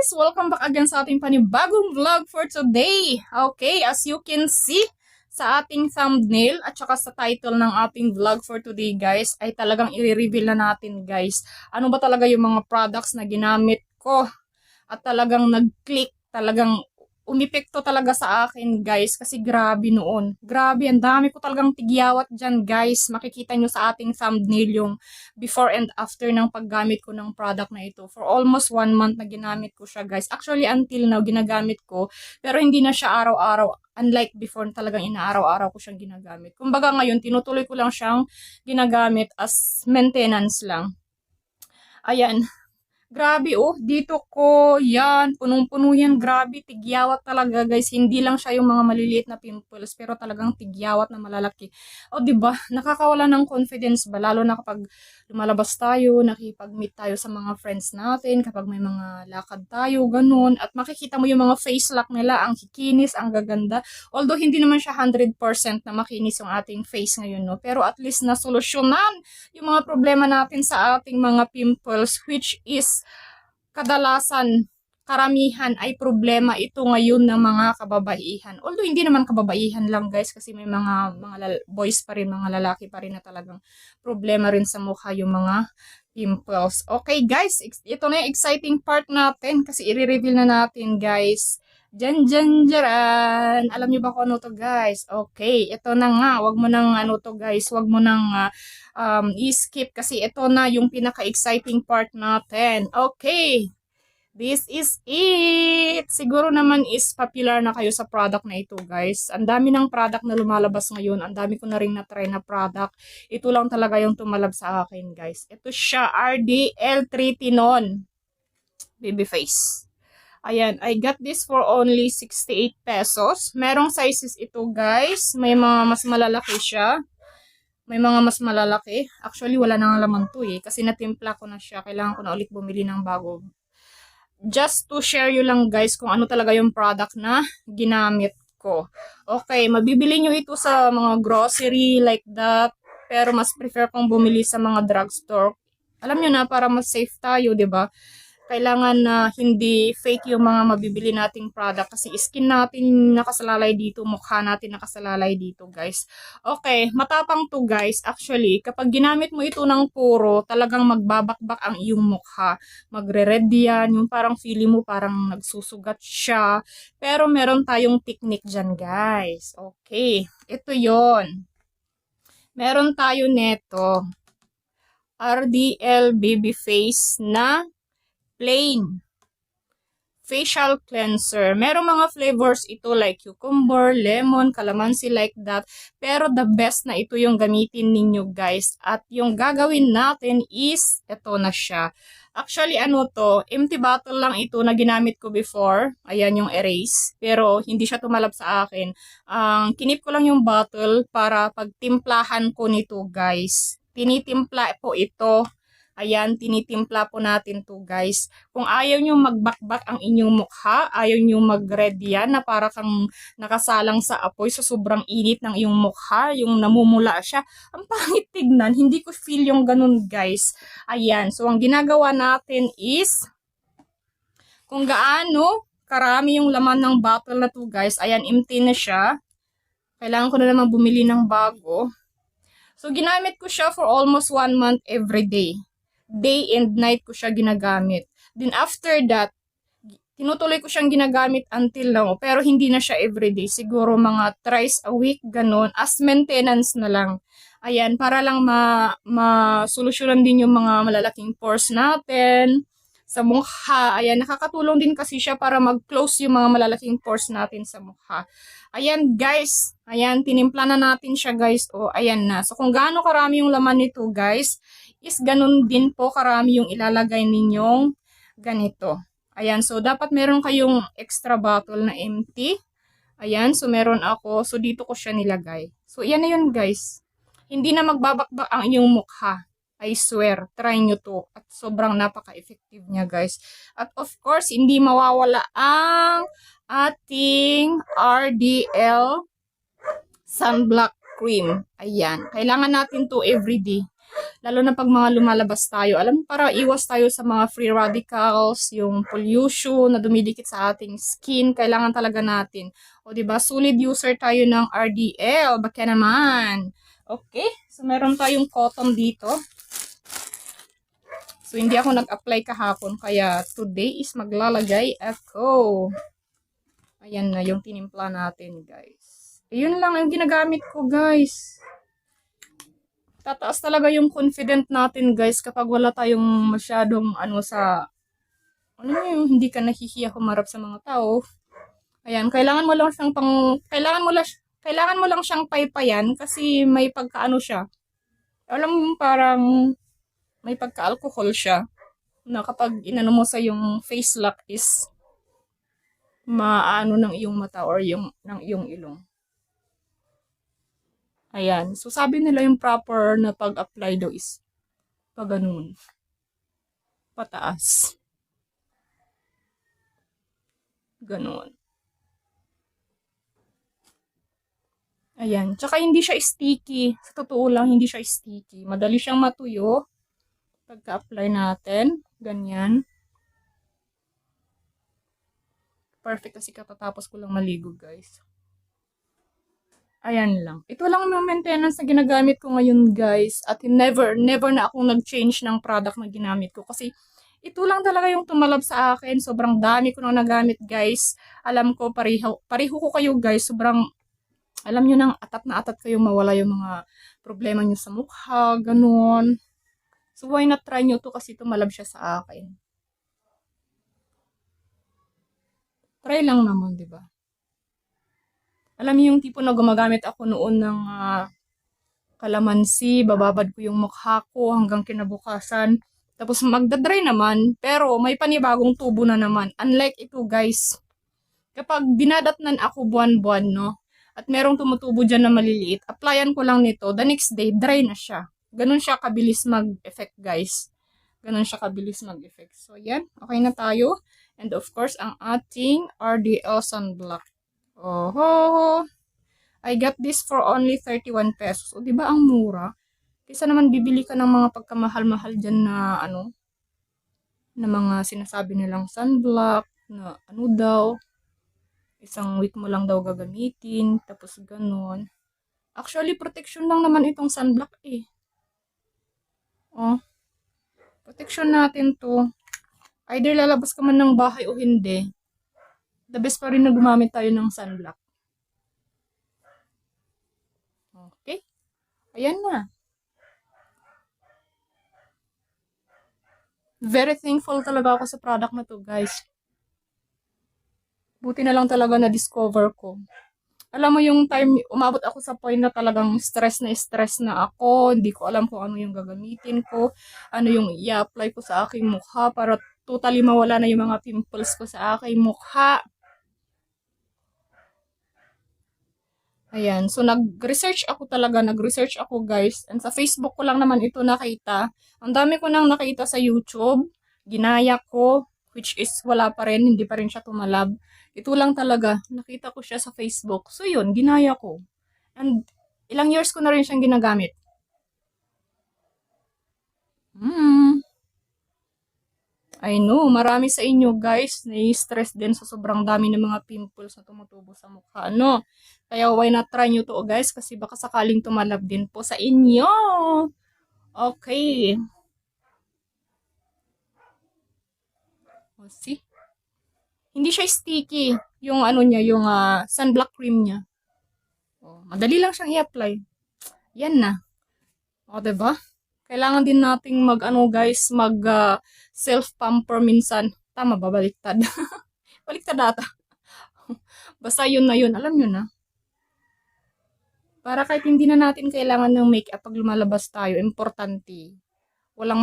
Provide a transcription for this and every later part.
guys! Welcome back again sa ating panibagong vlog for today. Okay, as you can see sa ating thumbnail at saka sa title ng ating vlog for today guys, ay talagang i-reveal na natin guys. Ano ba talaga yung mga products na ginamit ko at talagang nag-click, talagang umipekto talaga sa akin guys kasi grabe noon. Grabe, ang dami ko talagang tigyawat dyan guys. Makikita nyo sa ating thumbnail yung before and after ng paggamit ko ng product na ito. For almost 1 month na ginamit ko siya guys. Actually until now ginagamit ko pero hindi na siya araw-araw. Unlike before talagang inaaraw-araw ko siyang ginagamit. Kumbaga ngayon tinutuloy ko lang siyang ginagamit as maintenance lang. Ayan. Grabe oh, dito ko, yan, punong-puno yan, grabe, tigyawat talaga guys, hindi lang siya yung mga maliliit na pimples, pero talagang tigyawat na malalaki. O diba, nakakawala ng confidence ba, lalo na kapag lumalabas tayo, nakipag-meet tayo sa mga friends natin, kapag may mga lakad tayo, ganun, at makikita mo yung mga face lock nila, ang kikinis, ang gaganda, although hindi naman siya 100% na makinis yung ating face ngayon, no, pero at least nasolusyonan yung mga problema natin sa ating mga pimples, which is kadalasan, karamihan ay problema ito ngayon ng mga kababaihan. Although hindi naman kababaihan lang guys kasi may mga boys pa rin, mga lalaki pa rin na talagang problema rin sa mukha yung mga pimples. Okay guys, ito na yung exciting part natin kasi i-reveal na natin guys. Dyan. Alam niyo ba kung ano to guys? Okay, ito na nga. Wag mo nang ano to guys. Wag mo nang i-skip kasi ito na yung pinaka-exciting part natin. Okay. This is it! Siguro naman is popular na kayo sa product na ito, guys. Ang dami ng product na lumalabas ngayon. Ang dami ko na rin na-try na product. Ito lang talaga yung tumalab sa akin, guys. Ito siya, RDL Tritinon Baby Face. Ayan, I got this for only 68 pesos. Merong sizes ito, guys. May mga mas malalaki siya. May mga mas malalaki. Actually, wala nang laman to eh. Kasi natimpla ko na siya. Kailangan ko na ulit bumili ng bago. Just to share you lang guys kung ano talaga yung product na ginamit ko. Okay, mabibili nyo ito sa mga grocery like that. Pero mas prefer kong bumili sa mga drugstore. Alam nyo na, para mas safe tayo, 'di ba? Kailangan na hindi fake yung mga mabibili nating product kasi skin natin nakasalalay dito, mukha natin nakasalalay dito guys. Okay, matapang to guys. Actually, kapag ginamit mo ito ng puro, talagang magbabakbak ang iyong mukha. Magre-red yan, yung parang feeling mo parang nagsusugat siya. Pero meron tayong technique dyan guys. Okay, ito yon. Meron tayo neto. RDL Baby Face na plain facial cleanser. Merong mga flavors ito like cucumber, lemon, calamansi like that. Pero the best na ito yung gamitin ninyo guys. At yung gagawin natin is ito na siya. Actually ano to, empty bottle lang ito na ginamit ko before. Ayan yung erase. Pero hindi siya tumalab sa akin. Kinip ko lang yung bottle para pagtimplahan ko nito guys. Tinitimpla po ito. Ayan, tinitimpla po natin to guys. Kung ayaw nyo magbakbak ang inyong mukha, ayaw nyo mag-red yan na para kang nakasalang sa apoy sa sobrang init ng iyong mukha, yung namumula siya. Ang pangit tignan, hindi ko feel yung ganun guys. Ayan, so ang ginagawa natin is, kung gaano karami yung laman ng bottle na to guys, ayan, empty na siya. Kailangan ko na naman bumili ng bago. So, ginamit ko siya for almost 1 month every day. Day and night ko siya ginagamit. Then after that, tinutuloy ko siyang ginagamit until now. Pero hindi na siya everyday. Siguro mga thrice a week, ganun. As maintenance na lang. Ayan, para lang ma-solusyonan din yung mga malalaking pores natin sa mukha. Ayan, nakakatulong din kasi siya para mag-close yung mga malalaking pores natin sa mukha. Ayan guys, ayan, tinimpla na natin siya guys. O, ayan na. So, kung gaano karami yung laman nito guys, is ganun din po karami yung ilalagay ninyong ganito. Ayan, so dapat meron kayong extra bottle na empty. Ayan, so meron ako. So, dito ko siya nilagay. So, yan na yun guys. Hindi na magbabakbak ang inyong mukha. I swear, try nyo to. At sobrang napaka-effective niya guys. At of course, hindi mawawala ang ating RDL Sunblock Cream. Ayan. Kailangan natin to everyday. Lalo na pag mga lumalabas tayo. Alam mo, para iwas tayo sa mga free radicals, yung pollution na dumidikit sa ating skin, kailangan talaga natin. O, diba? Solid user tayo ng RDL. Baka naman. Okay. So, meron tayong cotton dito. So, hindi ako nag-apply kahapon. Kaya, today is maglalagay ako. Ayan na yung tinimpla natin, guys. Ayun lang yung ginagamit ko, guys. Tataas talaga yung confident natin, guys, kapag wala tayong masyadong yung hindi ka nahihiya humarap sa mga tao. Ayan, kailangan mo lang siyang paypayan kasi may pagkaano siya. Alam mo, parang may pagka-alcohol siya na kapag inano mo sa yung face lock is maano ng iyong mata or ng iyong ilong. Ayan. So, sabi nila yung proper na pag-apply daw is pag ganun. Pataas. Ganun. Ayan. Tsaka hindi siya sticky. Sa totoo lang, hindi siya sticky. Madali siyang matuyo. Pagka-apply natin. Ganyan. Perfect kasi katatapos ko lang maligo, guys. Ayan lang. Ito lang yung maintenance na ginagamit ko ngayon, guys. At never na akong nag-change ng product na ginamit ko. Kasi ito lang talaga yung tumalab sa akin. Sobrang dami ko nang nagamit, guys. Alam ko, pareho ko kayo, guys. Sobrang, alam nyo nang atat na atat kayo mawala yung mga problema nyo sa mukha, ganun. So, why not try nyo to kasi tumalab siya sa akin. Try lang naman, di ba? Alam niyo yung tipo na gumagamit ako noon ng kalamansi, bababad ko yung mukha ko hanggang kinabukasan. Tapos magdadry naman, pero may panibagong tubo na naman. Unlike ito, guys. Kapag dinadatnan ako buwan-buwan, no? At merong tumutubo dyan na maliliit, applyan ko lang nito, the next day, dry na siya. Ganun siya kabilis mag-effect, guys. Ganun siya kabilis mag-effect. So, yan. Okay na tayo. And of course, ang ating RDL sunblock. Oh, I got this for only 31 pesos. O, diba ang mura? Kaysa naman bibili ka ng mga pagkamahal-mahal dyan na na mga sinasabi nilang sunblock, na daw, isang week mo lang daw gagamitin, tapos ganun. Actually, protection lang naman itong sunblock eh. Oh, protection natin to. Either lalabas ka man ng bahay o hindi. The best pa rin na gumamit tayo ng sunblock. Okay? Ayan na. Very thankful talaga ako sa product na to, guys. Buti na lang talaga na-discover ko. Alam mo yung time, umabot ako sa point na talagang stress na ako. Hindi ko alam kung ano yung gagamitin ko. Ano yung i-apply ko sa aking mukha para totally mawala na yung mga pimples ko sa aking mukha. Ayan. So, nag-research ako, guys. And sa Facebook ko lang naman ito nakita. Ang dami ko nang nakita sa YouTube. Ginaya ko, which is wala pa rin, hindi pa rin siya tumalab. Ito lang talaga. Nakita ko siya sa Facebook. So, yun, ginaya ko. And ilang years ko na rin siyang ginagamit. I know, marami sa inyo, guys, nai-stress din sa sobrang dami ng mga pimples na tumutubo sa mukha, no? Kaya why not try nyo to, guys, kasi baka sakaling tumalab din po sa inyo. Okay. O, see? Hindi siya sticky, yung niya, yung sunblock cream niya. O, madali lang siyang i-apply. Yan na. O, diba? Kailangan din nating guys, self-pamper minsan. Tama ba? Baliktad. Baliktad ata. Basta yun na yun. Alam nyo na. Para kahit hindi na natin kailangan ng makeup pag lumalabas tayo, importante. Walang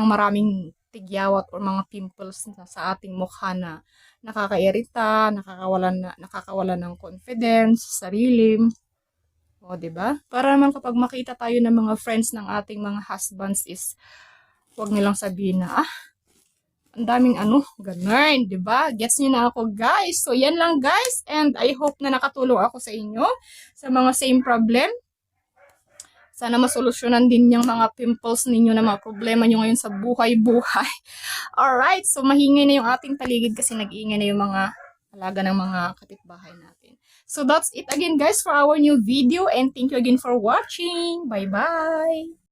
maraming tigyawat or mga pimples sa ating mukha na nakakairita, nakakawalan ng confidence sa sarili. O, diba? Para naman kapag makita tayo ng mga friends ng ating mga husbands is, huwag nilang sabihin na, ang daming ganun, diba? Gets niyo na ako, guys. So, yan lang, guys. And I hope na nakatulong ako sa inyo sa mga same problem. Sana masolusyonan din yung mga pimples ninyo na mga problema nyo ngayon sa buhay-buhay. Alright, so mahingay na yung ating paligid kasi nag-iingay na yung mga alaga ng mga kapitbahay natin. So that's it again guys for our new video and thank you again for watching. Bye-bye!